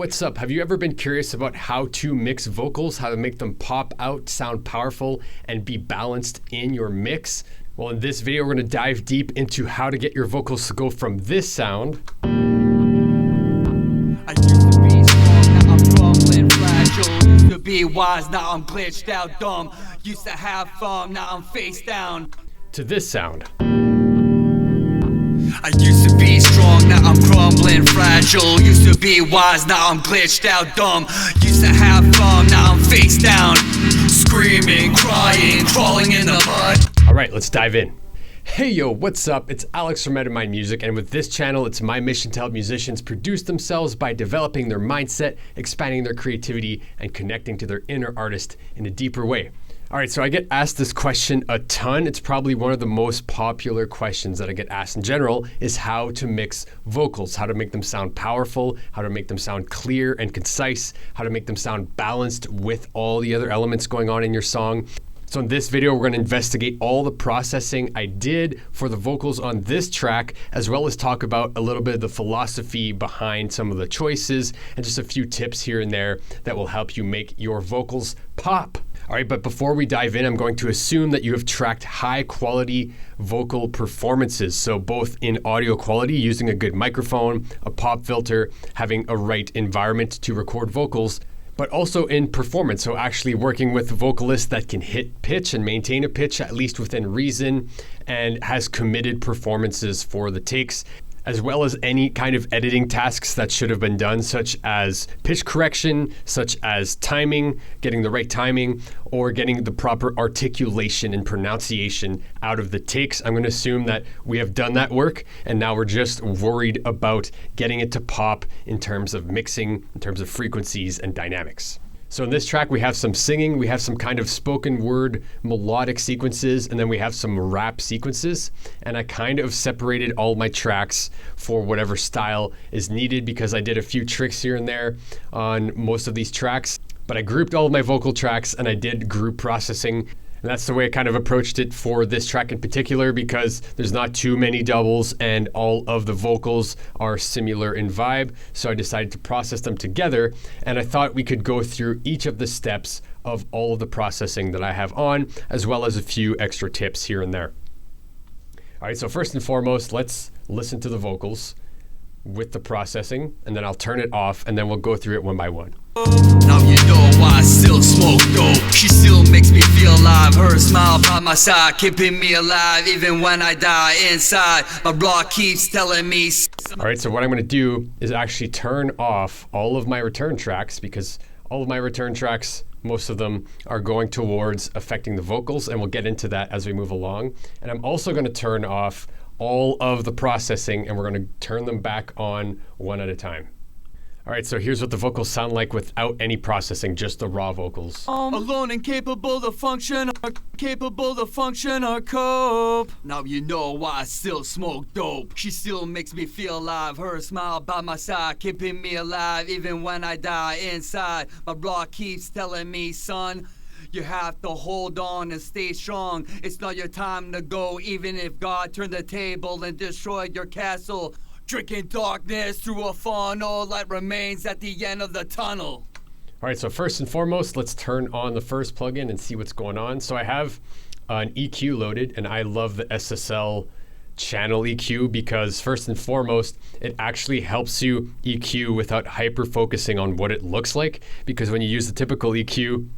What's up? Have you ever been curious about how to mix vocals, how to make them pop out, sound powerful, and be balanced in your mix? Well, in this video, we're going to dive deep into how to get your vocals to go from this sound I used to be strong, now I'm crumbling, fragile. Used to be wise, now I'm glitched out, dumb. Used to have fun, now I'm face down. to this sound. I used to be strong, now I'm crumbling, fragile. Used to be wise, now I'm glitched out, dumb. Used to have fun, now I'm face down. Screaming, crying, crawling in the mud. All right, let's dive in. Hey yo, what's up? It's Alex from Mind Music, and with this channel, it's my mission to help musicians produce themselves by developing their mindset, expanding their creativity, and connecting to their inner artist in a deeper way. All right, so I get asked this question a ton. It's probably one of the most popular questions that I get asked in general is how to mix vocals, how to make them sound powerful, how to make them sound clear and concise, how to make them sound balanced with all the other elements going on in your song. So in this video, we're going to investigate all the processing I did for the vocals on this track, as well as talk about a little bit of the philosophy behind some of the choices and just a few tips here and there that will help you make your vocals pop. All right, but before we dive in, I'm going to assume that you have tracked high quality vocal performances. So both in audio quality, using a good microphone, a pop filter, having a right environment to record vocals, but also in performance. So actually working with vocalists that can hit pitch and maintain a pitch, at least within reason, and has committed performances for the takes, as well as any kind of editing tasks that should have been done, such as pitch correction, such as timing, getting the right timing, or getting the proper articulation and pronunciation out of the takes. I'm going to assume that we have done that work, and now we're just worried about getting it to pop in terms of mixing, in terms of frequencies and dynamics. So in this track, we have some singing, we have some kind of spoken word melodic sequences, and then we have some rap sequences. And I kind of separated all my tracks for whatever style is needed because I did a few tricks here and there on most of these tracks. But I grouped all of my vocal tracks and I did group processing. And that's the way I kind of approached it for this track in particular because there's not too many doubles and all of the vocals are similar in vibe. So I decided to process them together, and I thought we could go through each of the steps of all of the processing that I have on, as well as a few extra tips here and there. All right, so first and foremost, let's listen to the vocals with the processing, and then I'll turn it off, and then we'll go through it one by one. Now you know why I still smoke dope. She still makes me feel alive. Her smile by my side, keeping me alive even when I die inside. My block keeps telling me. All right, so what I'm going to do is actually turn off all of my return tracks because all of my return tracks, most of them are going towards affecting the vocals, and we'll get into that as we move along. And I'm also going to turn off all of the processing, and we're going to turn them back on one at a time. All right, so here's what the vocals sound like without any processing, just the raw vocals. Alone and capable to function, or cope. Now you know why I still smoke dope. She still makes me feel alive. Her smile by my side, keeping me alive even when I die inside. My block keeps telling me, son, you have to hold on and stay strong. It's not your time to go, even if God turned the table and destroyed your castle. Drinking darkness through a funnel, light remains at the end of the tunnel. All right, so first and foremost, let's turn on the first plugin and see what's going on. So I have an EQ loaded, and I love the SSL channel EQ because first and foremost, it actually helps you EQ without hyper focusing on what it looks like. Because when you use the typical EQ,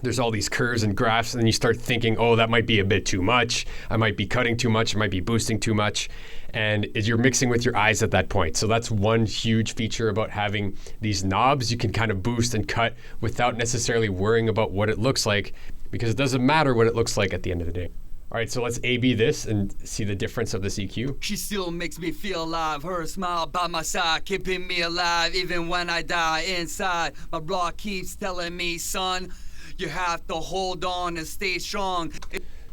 there's all these curves and graphs, and then you start thinking, oh, that might be a bit too much. I might be cutting too much. I might be boosting too much. And you're mixing with your eyes at that point. So that's one huge feature about having these knobs. You can kind of boost and cut without necessarily worrying about what it looks like, because it doesn't matter what it looks like at the end of the day. All right, so let's A/B this and see the difference of this EQ. She still makes me feel alive. Her smile by my side, keeping me alive even when I die inside. My block keeps telling me, son, you have to hold on and stay strong.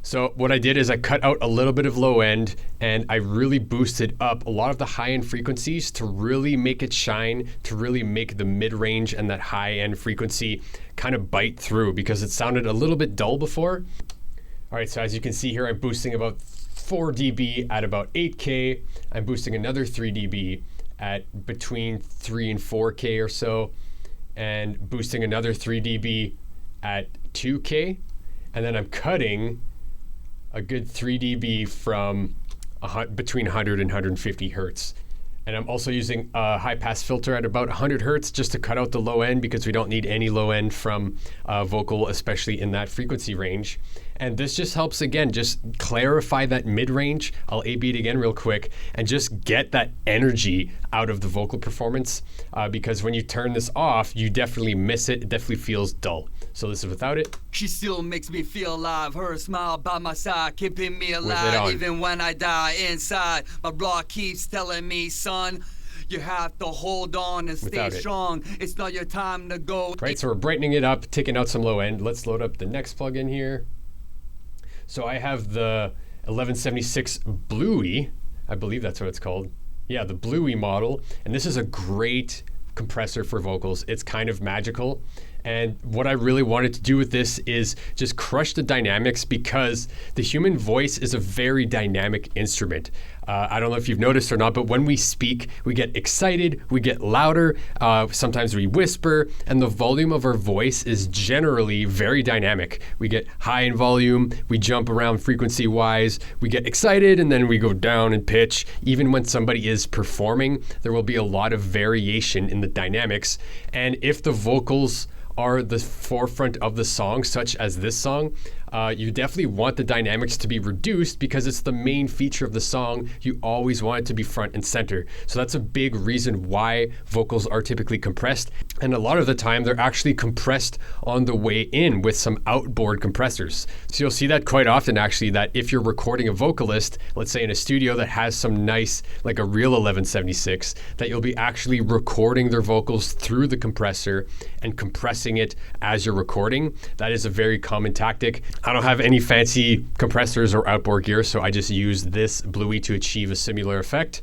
So what I did is I cut out a little bit of low end and I really boosted up a lot of the high end frequencies to really make it shine, to really make the mid range and that high end frequency kind of bite through because it sounded a little bit dull before. All right, so as you can see here, I'm boosting about 4 dB at about 8K. I'm boosting another 3 dB at between 3 and 4K or so, and boosting another 3 dB at 2K. And then I'm cutting a good 3 dB from between 100 and 150 hertz. And I'm also using a high pass filter at about 100 hertz just to cut out the low end, because we don't need any low end from vocal, especially in that frequency range. And this just helps, again, just clarify that mid-range. I'll A-B it again real quick and just get that energy out of the vocal performance, because when you turn this off, you definitely miss it. It definitely feels dull. So this is without it. She still makes me feel alive. Her smile by my side, keeping me alive. Even when I die inside, my blood keeps telling me, son, you have to hold on and stay strong. It's not your time to go. Right, so we're brightening it up, taking out some low end. Let's load up the next plugin here. So I have the 1176 Bluey, I believe that's what it's called. Yeah, the Bluey model. And this is a great compressor for vocals. It's kind of magical. And what I really wanted to do with this is just crush the dynamics, because the human voice is a very dynamic instrument. I don't know if you've noticed or not, but when we speak, we get excited, we get louder, sometimes we whisper, and the volume of our voice is generally very dynamic. We get high in volume, we jump around frequency-wise, we get excited, and then we go down in pitch. Even when somebody is performing, there will be a lot of variation in the dynamics. And if the vocals are the forefront of the song, such as this song, you definitely want the dynamics to be reduced, because it's the main feature of the song. You always want it to be front and center. So that's a big reason why vocals are typically compressed. And a lot of the time, they're actually compressed on the way in with some outboard compressors. So you'll see that quite often, actually, that if you're recording a vocalist, let's say in a studio that has some nice, like a real 1176, that you'll be actually recording their vocals through the compressor and compressing it as you're recording. That is a very common tactic. I don't have any fancy compressors or outboard gear, so I just use this Bluey to achieve a similar effect.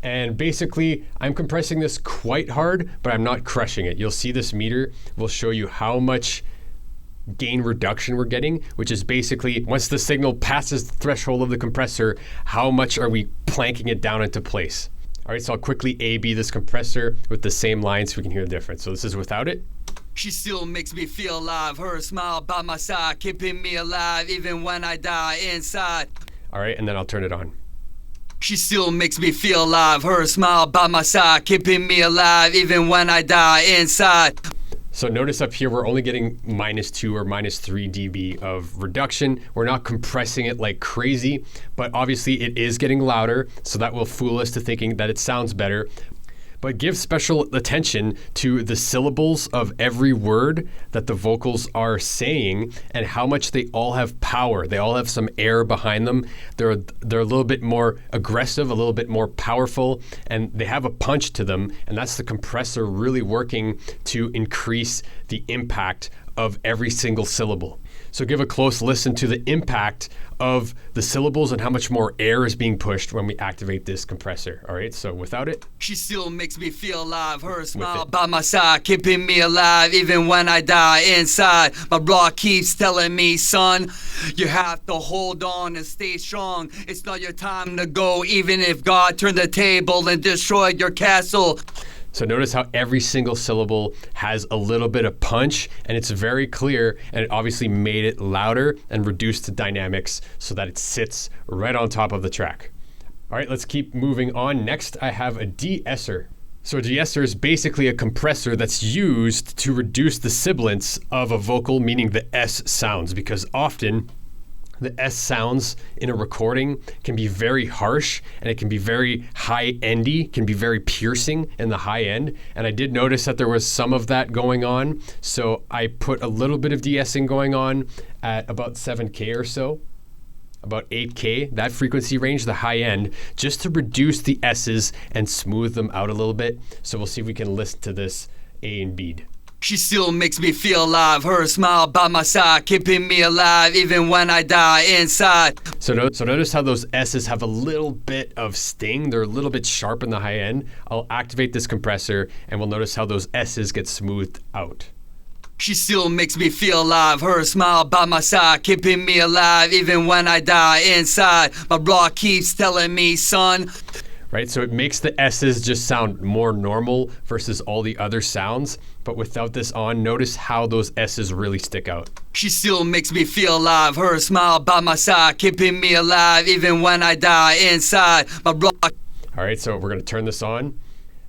And basically, I'm compressing this quite hard, but I'm not crushing it. You'll see this meter will show you how much gain reduction we're getting, which is basically once the signal passes the threshold of the compressor, how much are we planking it down into place. All right, so I'll quickly A-B this compressor with the same line so we can hear the difference. So this is without it. She still makes me feel alive. Her smile by my side, keeping me alive even when I die inside. All right, and then I'll turn it on. She still makes me feel alive. Her smile by my side, keeping me alive even when I die inside. So notice up here, we're only getting -2 or -3 dB of reduction. We're not compressing it like crazy, but obviously it is getting louder, so that will fool us to thinking that it sounds better. But give special attention to the syllables of every word that the vocals are saying and how much they all have power. They all have some air behind them. They're a little bit more aggressive, a little bit more powerful, and they have a punch to them. And that's the compressor really working to increase the impact of every single syllable. So give a close listen to the impact of the syllables and how much more air is being pushed when we activate this compressor. All right, so without it. She still makes me feel alive. Her smile by my side, keeping me alive even when I die inside. My blood keeps telling me, son, you have to hold on and stay strong. It's not your time to go, even if God turned the table and destroyed your castle. So notice how every single syllable has a little bit of punch, and it's very clear, and it obviously made it louder and reduced the dynamics so that it sits right on top of the track. All right, let's keep moving on. Next, I have a De-Esser. So a De-Esser is basically a compressor that's used to reduce the sibilance of a vocal, meaning the S sounds, because often the S sounds in a recording can be very harsh, and it can be very high-endy, can be very piercing in the high end. And I did notice that there was some of that going on, so I put a little bit of de-essing going on at about 7K or so, about 8K, that frequency range, the high end, just to reduce the S's and smooth them out a little bit. So we'll see if we can listen to this A and B'd. She still makes me feel alive. Her smile by my side, keeping me alive even when I die inside. So notice how those S's have a little bit of sting. They're a little bit sharp in the high end. I'll activate this compressor, and we'll notice how those S's get smoothed out. She still makes me feel alive. Her smile by my side, keeping me alive even when I die inside. My blood keeps telling me, son. right? So it makes the S's just sound more normal versus all the other sounds. But without this on, notice how those S's really stick out. She still makes me feel alive. Her smile by my side, keeping me alive even when I die inside my block. All right, so we're gonna turn this on.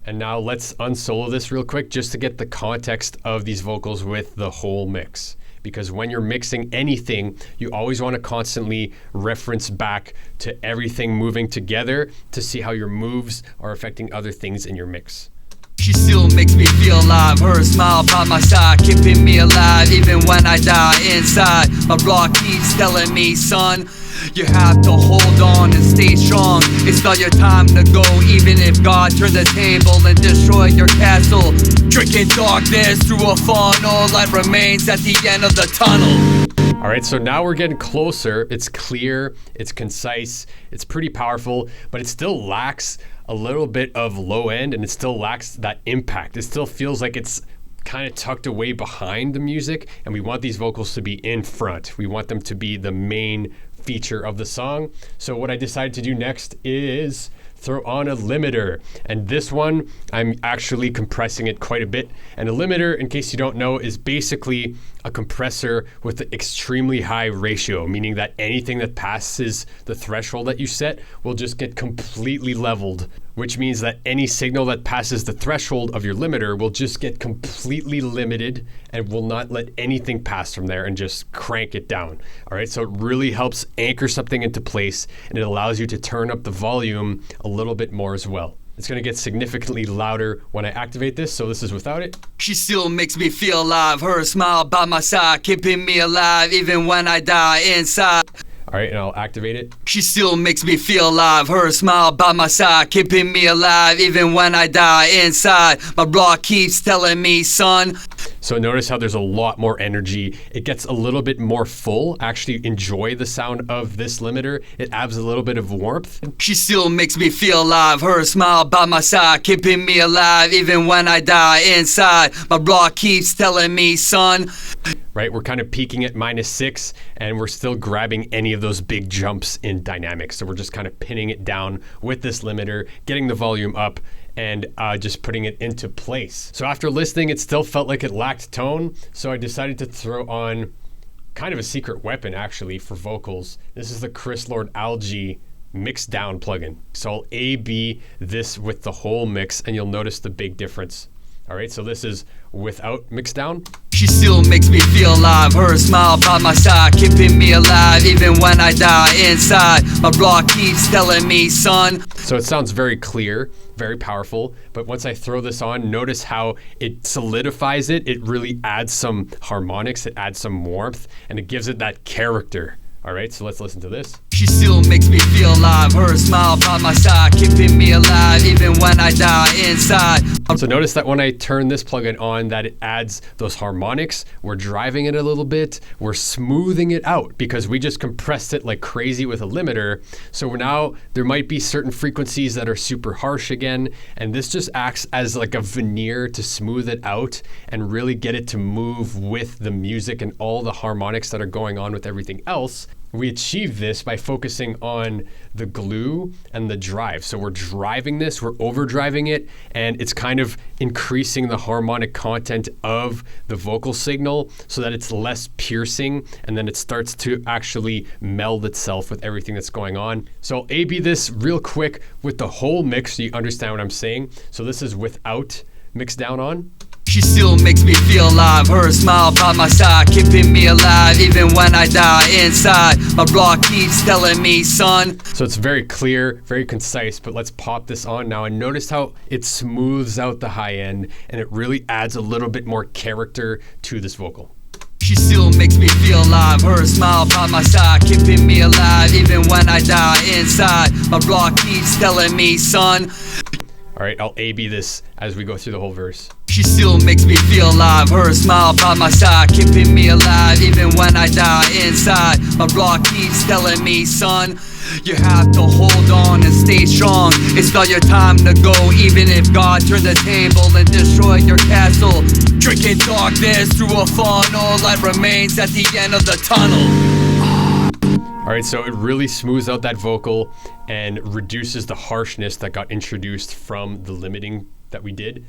And now let's unsolo this real quick just to get the context of these vocals with the whole mix. Because when you're mixing anything, you always want to constantly reference back to everything moving together to see how your moves are affecting other things in your mix. She still makes me feel alive. Her smile by my side, keeping me alive even when I die inside. My block keeps telling me, son, you have to hold on and stay strong. It's not your time to go, even if God turned the table and destroyed your castle. Drinking darkness through a funnel, light remains at the end of the tunnel. All right, so now we're getting closer. It's clear, it's concise, it's pretty powerful, but it still lacks a little bit of low end, and it still lacks that impact. It still feels like it's kind of tucked away behind the music, and we want these vocals to be in front. We want them to be the main feature of the song. So what I decided to do next is throw on a limiter, and this one I'm actually compressing it quite a bit. And a limiter, in case you don't know, is basically a compressor with an extremely high ratio, meaning that anything that passes the threshold that you set will just get completely leveled, which means that any signal that passes the threshold of your limiter will just get completely limited and will not let anything pass from there and just crank it down. All right, so it really helps anchor something into place, and it allows you to turn up the volume a little bit more as well. It's gonna get significantly louder when I activate this, so this is without it. She still makes me feel alive. Her smile by my side, keeping me alive even when I die inside. All right, and I'll activate it. She still makes me feel alive. Her smile by my side, keeping me alive even when I die inside. My block keeps telling me, son. So notice how there's a lot more energy. It gets a little bit more full. Actually enjoy the sound of this limiter. It adds a little bit of warmth. She still makes me feel alive. Her smile by my side, keeping me alive even when I die inside. My block keeps telling me, son. Right, we're kind of peaking at -6, and we're still grabbing any of those big jumps in dynamics. So we're just kind of pinning it down with this limiter, getting the volume up, and just putting it into place. So after listening, it still felt like it lacked tone, so I decided to throw on kind of a secret weapon, actually, for vocals. This is the Chris Lord Algae mix down plugin. So I'll A/B this with the whole mix, and you'll notice the big difference. All right, so this is without mix down. She still makes me feel alive. Her smile by my side, keeping me alive even when I die inside. My block keeps telling me, son. So it sounds very clear, very powerful, but once I throw this on, notice how it solidifies it. It really adds some harmonics, it adds some warmth, and it gives it that character. All right, so let's listen to this. She still makes me feel alive. Her smile by my side, keeping me alive even when I die inside. So notice that when I turn this plugin on, that it adds those harmonics. We're driving it a little bit. We're smoothing it out because we just compressed it like crazy with a limiter. So now there might be certain frequencies that are super harsh again, and this just acts as like a veneer to smooth it out and really get it to move with the music and all the harmonics that are going on with everything else. We achieve this by focusing on the glue and the drive. So we're driving this, we're overdriving it, and it's kind of increasing the harmonic content of the vocal signal so that it's less piercing, and then it starts to actually meld itself with everything that's going on. So I'll A/B this real quick with the whole mix so you understand what I'm saying. So this is without mix down on. She still makes me feel alive. Her smile by my side, keeping me alive even when I die inside. My block keeps telling me, son. So it's very clear, very concise, but let's pop this on now and notice how it smooths out the high end and it really adds a little bit more character to this vocal. She still makes me feel alive. Her smile by my side, keeping me alive even when I die inside. My block keeps telling me, son. All right, I'll A/B this as we go through the whole verse. She still makes me feel alive. Her smile by my side, keeping me alive even when I die inside. My block keeps telling me, son, you have to hold on and stay strong. It's not your time to go, even if God turned the table and destroyed your castle. Drinking darkness through a funnel, light remains at the end of the tunnel. All right, so it really smooths out that vocal, and reduces the harshness that got introduced from the limiting that we did.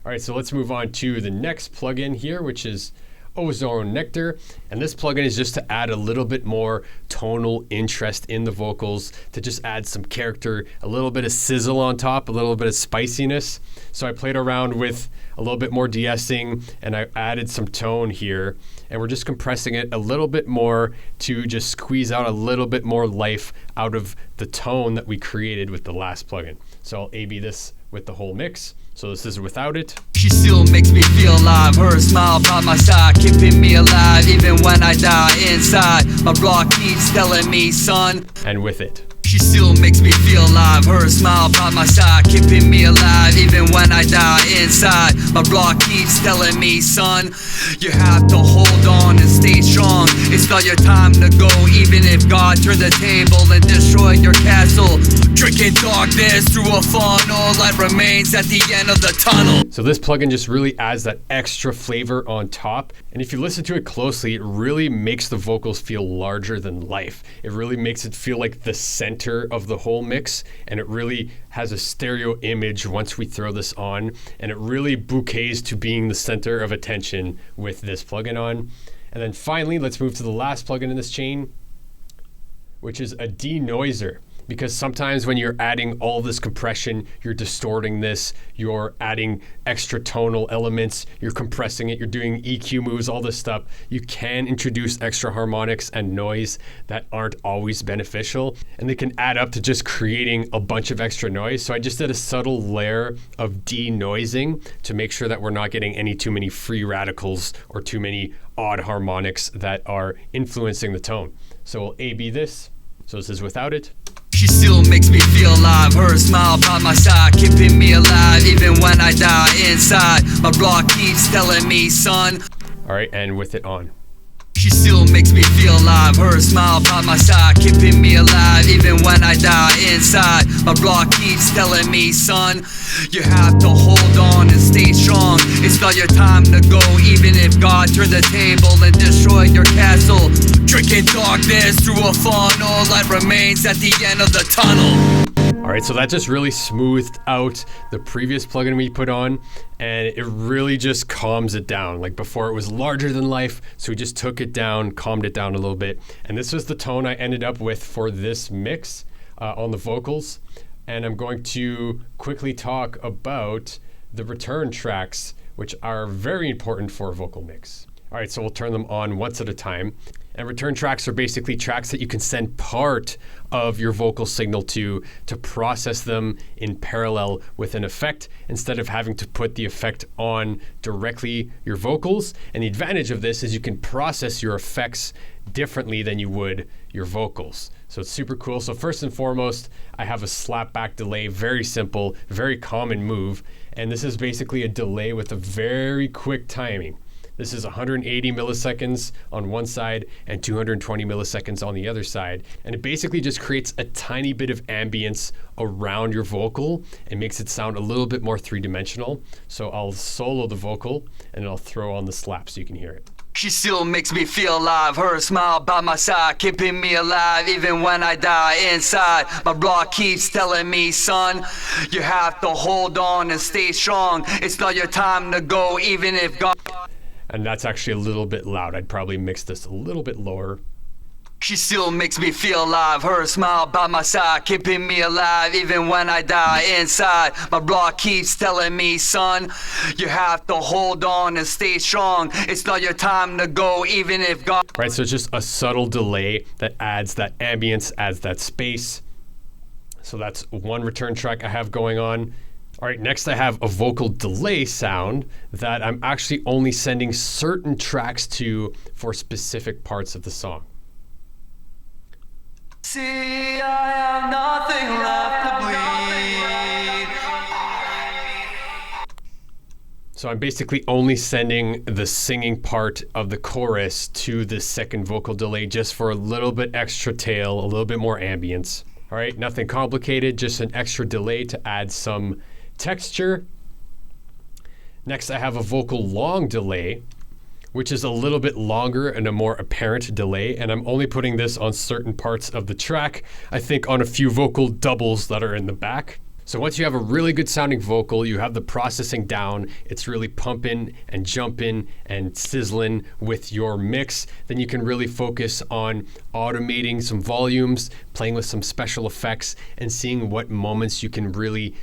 All right, so let's move on to the next plugin here, which is Ozone Nectar. And this plugin is just to add a little bit more tonal interest in the vocals, to just add some character, a little bit of sizzle on top, a little bit of spiciness. So I played around with a little bit more de-essing, and I added some tone here, and we're just compressing it a little bit more to just squeeze out a little bit more life out of the tone that we created with the last plugin. So I'll A/B this with the whole mix. So this is without it. She still makes me feel alive. Her smile by my side, keeping me alive even when I die inside. My rock keeps telling me, son. And with it. She still makes me feel alive. Her smile by my side, keeping me alive even when I die inside. My rock keeps telling me, son, you have to hold on and stay strong. It's not your time to go, even if God turned the table and destroyed your castle. Drinking darkness through a funnel, light remains at the end of the tunnel. So this plugin just really adds that extra flavor on top. And if you listen to it closely, it really makes the vocals feel larger than life. It really makes it feel like the center of the whole mix, and it really has a stereo image once we throw this on, and it really bouquets to being the center of attention with this plugin on. And then finally, let's move to the last plugin in this chain, which is a denoiser. Because sometimes when you're adding all this compression, you're distorting this, you're adding extra tonal elements, you're compressing it, you're doing EQ moves, all this stuff. You can introduce extra harmonics and noise that aren't always beneficial, and they can add up to just creating a bunch of extra noise. So I just did a subtle layer of denoising to make sure that we're not getting too many free radicals or too many odd harmonics that are influencing the tone. So we'll A/B this. So this is without it. She still makes me feel alive. Her smile by my side, keeping me alive even when I die inside. My rock keeps telling me, son. All right, and with it on. She still makes me feel alive. Her smile by my side, keeping me alive even when I die inside. My rock keeps telling me, son, you have to hold on and stay strong. It's not your time to go, even if God turned the table and destroyed your castle. Drinking darkness through a funnel, light remains at the end of the tunnel. All right, so that just really smoothed out the previous plugin we put on, and it really just calms it down. Like before, it was larger than life, so we just took it down, calmed it down a little bit. And this was the tone I ended up with for this mix on the vocals. And I'm going to quickly talk about the return tracks, which are very important for a vocal mix. All right, so we'll turn them on once at a time. And return tracks are basically tracks that you can send part of your vocal signal to process them in parallel with an effect instead of having to put the effect on directly your vocals. And the advantage of this is you can process your effects differently than you would your vocals. So it's super cool. So first and foremost, I have a slapback delay, very simple, very common move. And this is basically a delay with a very quick timing. This is 180 milliseconds on one side and 220 milliseconds on the other side. And it basically just creates a tiny bit of ambience around your vocal and makes it sound a little bit more three-dimensional. So I'll solo the vocal and I'll throw on the slap so you can hear it. She still makes me feel alive. Her smile by my side, keeping me alive even when I die inside. My rock keeps telling me, son, you have to hold on and stay strong. It's not your time to go, even if God... And that's actually a little bit loud. I'd probably mix this a little bit lower. She still makes me feel alive. Her smile by my side, keeping me alive even when I die inside. My rock keeps telling me, son, you have to hold on and stay strong. It's not your time to go, even if God... Right, so it's just a subtle delay that adds that ambience, adds that space. So that's one return track I have going on. All right, next I have a vocal delay sound that I'm actually only sending certain tracks to for specific parts of the song. See, I have nothing left to bleed. So I'm basically only sending the singing part of the chorus to the second vocal delay just for a little bit extra tail, a little bit more ambience. All right, nothing complicated, just an extra delay to add some texture. Next, I have a vocal long delay. which is a little bit longer and a more apparent delay, and I'm only putting this on certain parts of the track, I think on a few vocal doubles that are in the back. So once you have a really good sounding vocal, you have the processing down, it's really pumping and jumping and sizzling with your mix, then you can really focus on automating some volumes, playing with some special effects, and seeing what moments you can really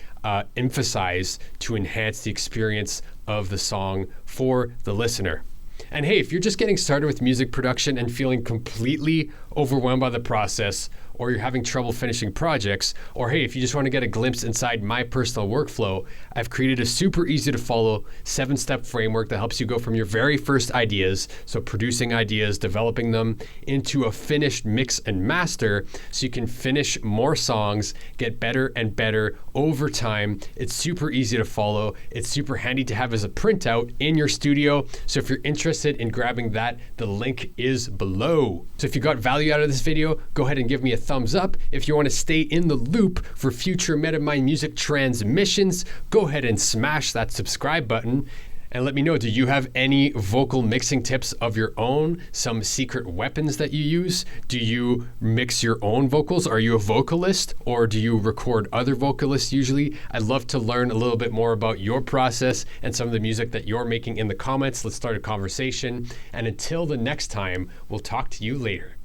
emphasize to enhance the experience of the song for the listener. And hey, if you're just getting started with music production and feeling completely overwhelmed by the process, or you're having trouble finishing projects, or hey, if you just want to get a glimpse inside my personal workflow, I've created a super easy to follow 7-step framework that helps you go from your very first ideas, so producing ideas, developing them, into a finished mix and master, so you can finish more songs, get better and better over time. It's super easy to follow. It's super handy to have as a printout in your studio. So if you're interested in grabbing that, the link is below. So if you got value out of this video, go ahead and give me a thumbs up. If you want to stay in the loop for future Metamind Music transmissions, go ahead and smash that subscribe button. And let me know, do you have any vocal mixing tips of your own? Some secret weapons that you use? Do you mix your own vocals? Are you a vocalist, or do you record other vocalists usually? I'd love to learn a little bit more about your process and some of the music that you're making in the comments. Let's start a conversation. And until the next time, we'll talk to you later.